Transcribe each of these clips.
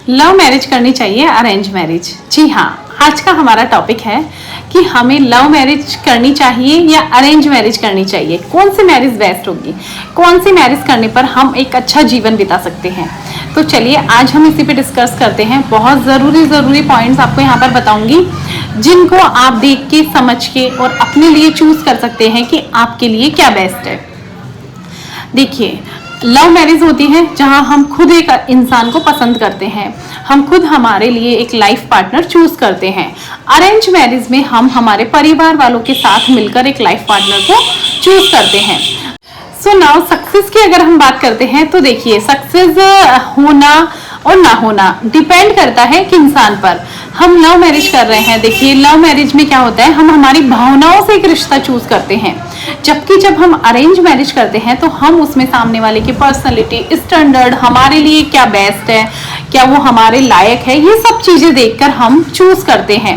Love marriage करनी चाहिए arrange marriage? जी हाँ, आज का हमारा टॉपिक है कि हमें लव मैरिज करनी चाहिए या अरेंज मैरिज करनी चाहिए, कौन सी मैरिज बेस्ट होगी, कौन सी मैरिज करने पर हम एक अच्छा जीवन बिता सकते हैं। तो चलिए आज हम इसी पे डिस्कस करते हैं। बहुत ज़रूरी पॉइंट्स आपको यहाँ पर बताऊंगी जिनको आप देख के समझ के और अपने लिए चूज कर सकते हैं कि आपके लिए क्या बेस्ट है। देखिए, लव मैरिज होती है जहां हम खुद एक इंसान को पसंद करते हैं, हम खुद हमारे लिए एक लाइफ पार्टनर चूज करते हैं। अरेंज मैरिज में हम हमारे परिवार वालों के साथ मिलकर एक लाइफ पार्टनर को चूज करते हैं। सो नाउ सक्सेस की अगर हम बात करते हैं तो देखिए, सक्सेस होना और ना होना डिपेंड करता है कि इंसान पर। हम लव मैरिज कर रहे हैं, देखिए लव मैरिज में क्या होता है, हम हमारी भावनाओं से एक रिश्ता चूज करते हैं, जबकि जब हम अरेंज मैरिज करते हैं तो हम उसमें सामने वाले की पर्सनैलिटी, स्टैंडर्ड, हमारे लिए क्या बेस्ट है, क्या वो हमारे लायक है, ये सब चीजें देखकर हम चूज करते हैं।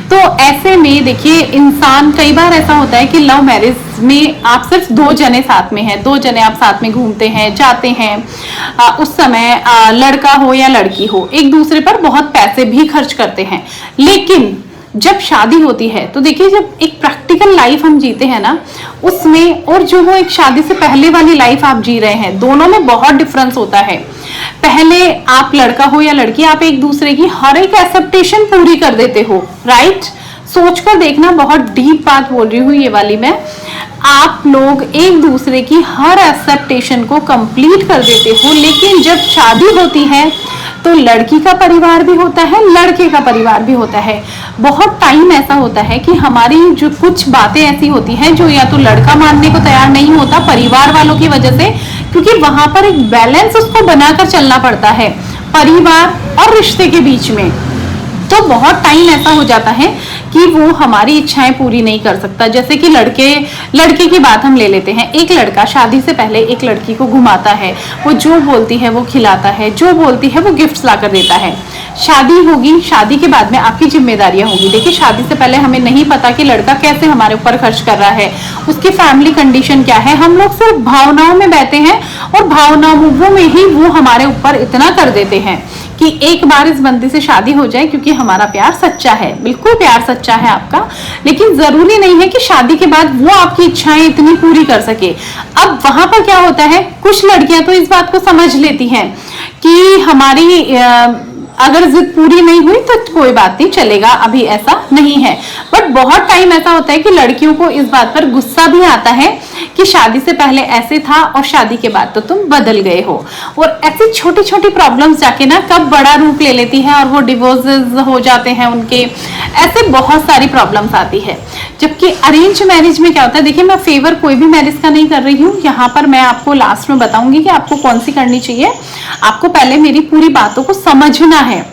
तो ऐसे में देखिए, इंसान कई बार ऐसा होता है कि लव मैरिज में आप सिर्फ दो जने साथ में हैं, दो जने आप साथ में घूमते हैं, जाते हैं। उस समय लड़का हो या लड़की हो, एक दूसरे पर बहुत पैसे भी खर्च करते हैं। लेकिन जब शादी होती है तो देखिए, जब एक प्रैक्टिकल लाइफ हम जीते हैं ना, उसमें और जो वो एक शादी से पहले वाली लाइफ आप जी रहे हैं, दोनों में बहुत डिफरेंस होता है। पहले आप लड़का हो या लड़की, आप एक दूसरे की हर एक एक्सेप्टेशन पूरी कर देते हो, राइट? सोचकर देखना, बहुत डीप बात बोल रही हूँ ये वाली मैं। आप लोग एक दूसरे की हर एक्सेप्टेशन को कंप्लीट कर देते हो, लेकिन जब शादी होती है तो लड़की का परिवार भी होता है, लड़के का परिवार भी होता है। बहुत टाइम ऐसा होता है कि हमारी जो कुछ बातें ऐसी होती हैं जो या तो लड़का मानने को तैयार नहीं होता परिवार वालों की वजह से, क्योंकि वहां पर एक बैलेंस उसको बनाकर चलना पड़ता है परिवार और रिश्ते के बीच में। तो बहुत टाइम ऐसा हो जाता है कि वो हमारी इच्छाएं पूरी नहीं कर सकता। जैसे कि लड़के की बात हम ले लेते हैं। एक लड़का शादी से पहले एक लड़की को घुमाता है, वो जो बोलती है वो खिलाता है, जो बोलती है वो गिफ्ट्स लाकर देता है। शादी होगी, शादी के बाद में आपकी जिम्मेदारियां होगी। देखिए, शादी से पहले हमें नहीं पता कि लड़का कैसे हमारे ऊपर खर्च कर रहा है, उसकी फैमिली कंडीशन क्या है। हम लोग सिर्फ भावनाओं में बहते हैं और भावनाओं में ही वो हमारे ऊपर इतना कर देते हैं कि एक बार इस बंदी से शादी हो जाए, क्योंकि हमारा प्यार सच्चा है, बिल्कुल प्यार सच्चा है आपका। लेकिन जरूरी नहीं है कि शादी के बाद वो आपकी इच्छाएं इतनी पूरी कर सके। अब वहां पर क्या होता है, कुछ लड़कियां तो इस बात को समझ लेती हैं कि हमारी अगर जिद पूरी नहीं हुई तो कोई बात नहीं, चलेगा, अभी ऐसा नहीं है। बट बहुत टाइम ऐसा होता है कि लड़कियों को इस बात पर गुस्सा भी आता है कि शादी से पहले ऐसे था और शादी के बाद तो तुम बदल गए हो। और ऐसी छोटी छोटी प्रॉब्लम्स जाके ना कब बड़ा रूप ले लेती हैं और वो डिवोर्सेस हो जाते हैं उनके। ऐसे बहुत सारी प्रॉब्लम्स आती है। जबकि अरेंज मैरिज में क्या होता है, देखिए मैं फेवर कोई भी मैरिज का नहीं कर रही हूँ, यहाँ पर मैं आपको लास्ट में बताऊंगी कि आपको कौन सी करनी चाहिए। आपको पहले मेरी पूरी बातों को समझना है।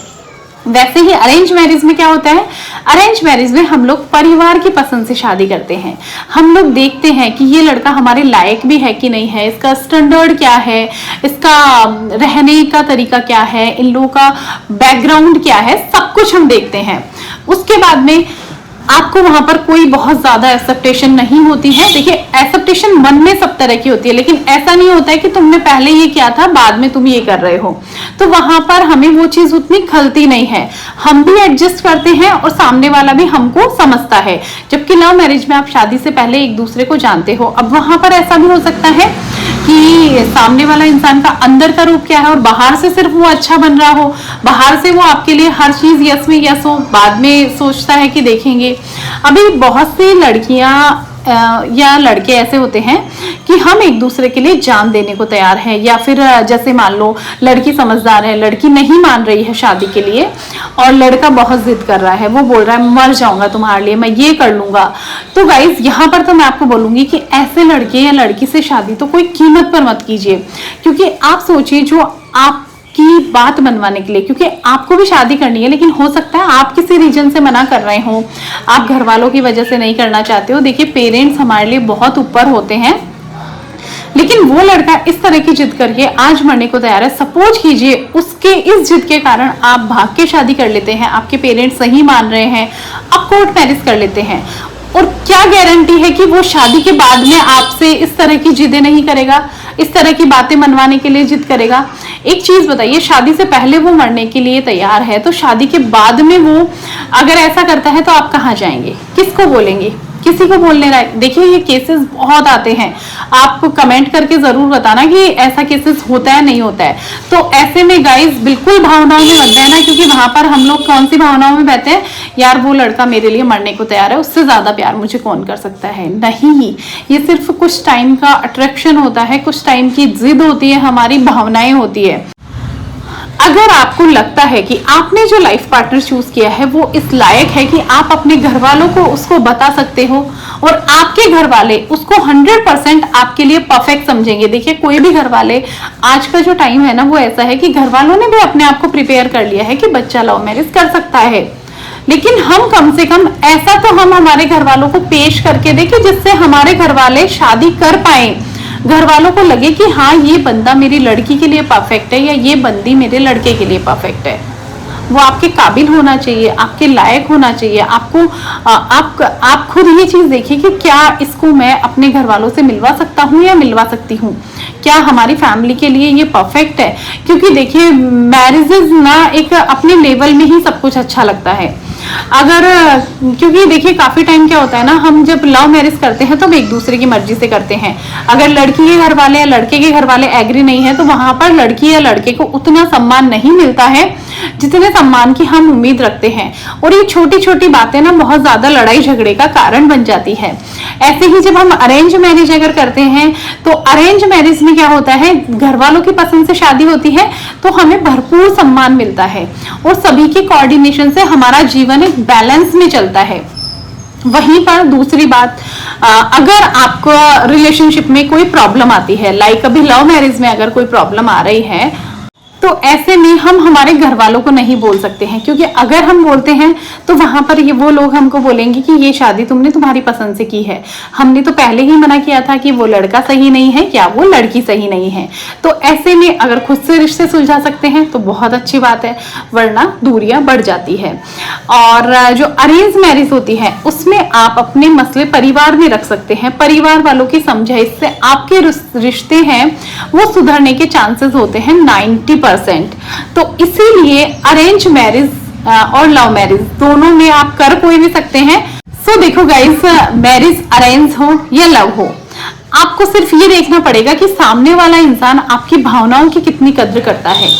वैसे ही अरेंज मैरिज में क्या होता है, अरेंज मैरिज में हम लोग परिवार की पसंद से शादी करते हैं। हम लोग देखते हैं कि ये लड़का हमारे लायक भी है कि नहीं है, इसका स्टैंडर्ड क्या है, इसका रहने का तरीका क्या है, इन लोगों का बैकग्राउंड क्या है, सब कुछ हम देखते हैं। उसके बाद में आपको वहां पर कोई बहुत ज्यादा एक्सेप्टेशन नहीं होती है। देखिए, एक्सेप्टेशन मन में सब तरह की होती है, लेकिन ऐसा नहीं होता है कि तुमने पहले ये किया था बाद में तुम ये कर रहे हो, तो वहां पर हमें वो चीज उतनी खलती नहीं है। हम भी एडजस्ट करते हैं और सामने वाला भी हमको समझता है। जबकि लव मैरिज में आप शादी से पहले एक दूसरे को जानते हो। अब वहां पर ऐसा भी हो सकता है कि सामने वाला इंसान का अंदर का रूप क्या है और बाहर से सिर्फ वो अच्छा बन रहा हो, बाहर से वो आपके लिए हर चीज यस में यस हो, बाद में सोचता है कि देखेंगे। अभी बहुत सी लड़कियां या लड़के ऐसे होते हैं कि हम एक दूसरे के लिए जान देने को तैयार हैं, या फिर जैसे मान लो लड़की समझदार है, लड़की नहीं मान रही है शादी के लिए और लड़का बहुत जिद कर रहा है, वो बोल रहा है मर जाऊंगा तुम्हारे लिए, मैं ये कर लूंगा। तो गाइज यहाँ पर तो मैं आपको बोलूंगी कि ऐसे लड़के या लड़की से शादी तो कोई कीमत पर मत कीजिए। क्योंकि आप सोचिए, जो आप की बात मनवाने के लिए, क्योंकि आपको भी शादी करनी है, लेकिन हो सकता है आप किसी रीजन से मना कर रहे हो, आप घर वालों की वजह से नहीं करना चाहते हो। देखिए, पेरेंट्स हमारे लिए बहुत ऊपर होते हैं, लेकिन वो लड़का इस तरह की जिद करके आज मरने को तैयार है। सपोज कीजिए उसके इस जिद के कारण आप भाग के शादी कर लेते हैं, आपके पेरेंट्स सही मान रहे हैं, आप कोर्ट मैरिज कर लेते हैं, और क्या गारंटी है कि वो शादी के बाद में आपसे इस तरह की जिदें नहीं करेगा, इस तरह की बातें मनवाने के लिए जिद करेगा। एक चीज बताइए, शादी से पहले वो मरने के लिए तैयार है, तो शादी के बाद में वो अगर ऐसा करता है तो आप कहाँ जाएंगे, किसको बोलेंगे, किसी को बोलने लायक। देखिए ये केसेस बहुत आते हैं, आप कमेंट करके जरूर बताना कि ऐसा केसेस होता है नहीं होता है। तो ऐसे में गाइस बिल्कुल भावनाओं में मत बहना, क्योंकि वहां पर हम लोग कौन सी भावनाओं में बहते हैं, यार वो लड़का मेरे लिए मरने को तैयार है, उससे ज्यादा प्यार मुझे कौन कर सकता है। नहीं, ये सिर्फ कुछ टाइम का अट्रैक्शन होता है, कुछ टाइम की जिद होती है, हमारी भावनाएं होती है। अगर आपको लगता है कि आपने जो लाइफ पार्टनर चूज किया है वो इस लायक है कि आप अपने घर वालों को उसको बता सकते हो और आपके घर वाले उसको 100% आपके लिए परफेक्ट समझेंगे। देखिए कोई भी घर वाले, आज का जो टाइम है ना वो ऐसा है कि घर वालों ने भी अपने आप को प्रिपेयर कर लिया है कि बच्चा लव मैरिज कर सकता है, लेकिन हम कम से कम ऐसा तो हम हमारे घर वालों को पेश करके दें कि जिससे हमारे घर वाले शादी कर पाए, घर वालों को लगे कि हाँ ये बंदा मेरी लड़की के लिए परफेक्ट है या ये बंदी मेरे लड़के के लिए परफेक्ट है। वो आपके काबिल होना चाहिए, आपके लायक होना चाहिए। आपको आप खुद ये चीज देखिए कि क्या इसको मैं अपने घर वालों से मिलवा सकता हूँ या मिलवा सकती हूँ, क्या हमारी फैमिली के लिए ये परफेक्ट है। क्योंकि देखिए मैरिजेस ना एक अपने लेवल में ही सब कुछ अच्छा लगता है। अगर क्योंकि देखिए काफी टाइम क्या होता है ना, हम जब लव मैरिज करते हैं तो हम एक दूसरे की मर्जी से करते हैं। अगर लड़की के घर वाले या लड़के के घर वाले एग्री नहीं है तो वहां पर लड़की या लड़के को उतना सम्मान नहीं मिलता है जितने सम्मान की हम उम्मीद रखते हैं। और ये छोटी छोटी बातें ना बहुत ज्यादा लड़ाई झगड़े का कारण बन जाती है। ऐसे ही जब हम अरेंज मैरिज अगर करते हैं तो अरेंज मैरिज में क्या होता है, घर वालों की पसंद से शादी होती है तो हमें भरपूर सम्मान मिलता है और सभी के कोऑर्डिनेशन से हमारा जीवन एक बैलेंस में चलता है। वहीं पर दूसरी बात, अगर आपको रिलेशनशिप में कोई प्रॉब्लम आती है, लाइक अभी लव मैरिज में अगर कोई प्रॉब्लम आ रही है, तो ऐसे में हम हमारे घर वालों को नहीं बोल सकते हैं, क्योंकि अगर हम बोलते हैं तो वहां पर ये वो लोग हमको बोलेंगे कि ये शादी तुमने तुम्हारी पसंद से की है, हमने तो पहले ही मना किया था कि वो लड़का सही नहीं है या वो लड़की सही नहीं है। तो ऐसे में अगर खुद से रिश्ते सुलझा सकते हैं तो बहुत अच्छी बात है, वरना दूरियां बढ़ जाती है। और जो अरेंज मैरिज होती है उसमें आप अपने मसले परिवार में रख सकते हैं, परिवार वालों की समझाइश से आपके रिश्ते हैं वो सुधरने के चांसेस होते हैं 90%। तो इसीलिए अरेंज मैरिज और लव मैरिज दोनों में आप कर कोई भी सकते हैं। सो देखो गाइस, मैरिज अरेंज हो या लव हो, आपको सिर्फ ये देखना पड़ेगा कि सामने वाला इंसान आपकी भावनाओं की कितनी कद्र करता है।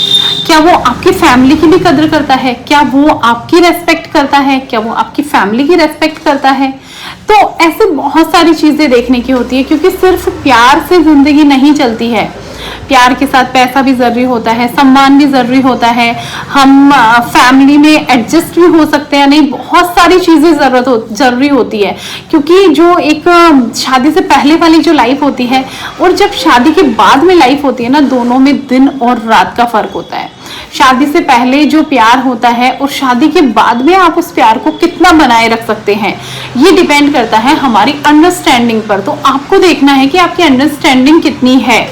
क्या वो आपकी फैमिली की भी कद्र करता है, क्या वो आपकी रेस्पेक्ट करता है, क्या वो आपकी फैमिली की रेस्पेक्ट करता है। तो ऐसे बहुत सारी चीजें देखने की होती है, क्योंकि सिर्फ प्यार से जिंदगी नहीं चलती है। प्यार के साथ पैसा भी जरूरी होता है, सम्मान भी जरूरी होता है, हम फैमिली में एडजस्ट भी हो सकते हैं, नहीं बहुत सारी चीजें जरूरी होती है। क्योंकि जो एक शादी से पहले वाली जो लाइफ होती है और जब शादी के बाद में लाइफ होती है ना, दोनों में दिन और रात का फर्क होता है। शादी से पहले जो प्यार होता है और शादी के बाद में आप उस प्यार को कितना बनाए रख सकते हैं, ये डिपेंड करता है हमारी अंडरस्टैंडिंग पर। तो आपको देखना है कि आपकी अंडरस्टैंडिंग कितनी है।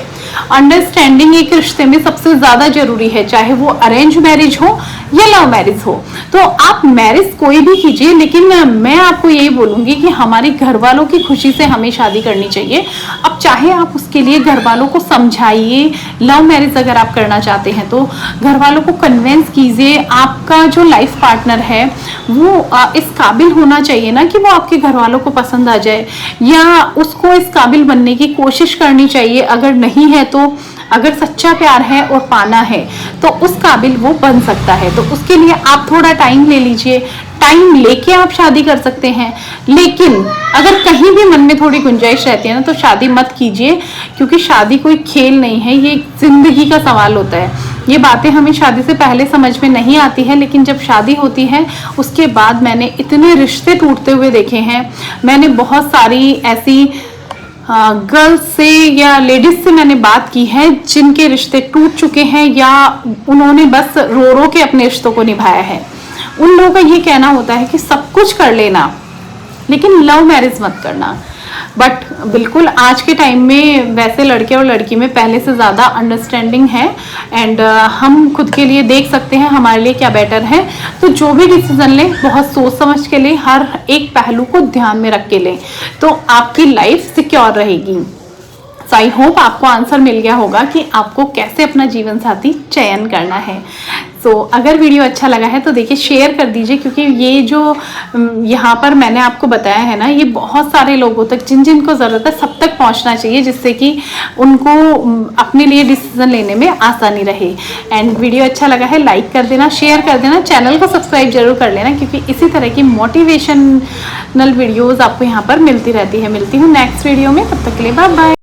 अंडरस्टैंडिंग एक रिश्ते में सबसे ज्यादा जरूरी है, चाहे वो अरेंज मैरिज हो या लव मैरिज हो। तो आप मैरिज कोई भी कीजिए, लेकिन मैं आपको यही बोलूंगी कि हमारे घर वालों की खुशी से हमें शादी करनी चाहिए। अब चाहे आप उसके लिए घर वालों को समझाइए, लव मैरिज अगर आप करना चाहते हैं तो घर वालों को कन्विंस कीजिए। आपका जो लाइफ पार्टनर है वो इस काबिल होना चाहिए ना कि वो आपके घर वालों को पसंद आ जाए, या उसको इस काबिल बनने की कोशिश करनी चाहिए। अगर नहीं है तो अगर सच्चा प्यार है और पाना है तो उस काबिल वो बन सकता है। तो उसके लिए आप थोड़ा टाइम ले लीजिए, टाइम लेके आप शादी कर सकते हैं। लेकिन अगर कहीं भी मन में थोड़ी गुंजाइश रहती है ना तो शादी मत कीजिए, क्योंकि शादी कोई खेल नहीं है, ये जिंदगी का सवाल होता है। ये बातें हमें शादी से पहले समझ में नहीं आती है, लेकिन जब शादी होती है उसके बाद मैंने इतने रिश्ते टूटते हुए देखे हैं। मैंने बहुत सारी ऐसी गर्ल्स से या लेडीज से मैंने बात की है जिनके रिश्ते टूट चुके हैं या उन्होंने बस रो रो के अपने रिश्तों को निभाया है। उन लोगों का ये कहना होता है कि सब कुछ कर लेना लेकिन लव मैरिज मत करना। बट बिल्कुल आज के टाइम में वैसे लड़के और लड़की में पहले से ज़्यादा अंडरस्टैंडिंग है एंड हम खुद के लिए देख सकते हैं हमारे लिए क्या बेटर है। तो जो भी डिसीजन लें बहुत सोच समझ के लें, हर एक पहलू को ध्यान में रख के लें, तो आपकी लाइफ सिक्योर रहेगी। सो आई होप आपको आंसर मिल गया होगा कि आपको कैसे अपना जीवन साथी चयन करना है। सो अगर वीडियो अच्छा लगा है तो देखिए शेयर कर दीजिए, क्योंकि ये जो यहाँ पर मैंने आपको बताया है ना, ये बहुत सारे लोगों तक जिन जिनको ज़रूरत है सब तक पहुँचना चाहिए, जिससे कि उनको अपने लिए डिसीजन लेने में आसानी रहे। एंड वीडियो अच्छा लगा है लाइक कर देना, शेयर कर देना, चैनल को सब्सक्राइब जरूर कर लेना, क्योंकि इसी तरह की मोटिवेशनल वीडियोज़ आपको यहाँ पर मिलती रहती है। मिलती हूँ नेक्स्ट वीडियो में, तब तक के लिए बाय बाय।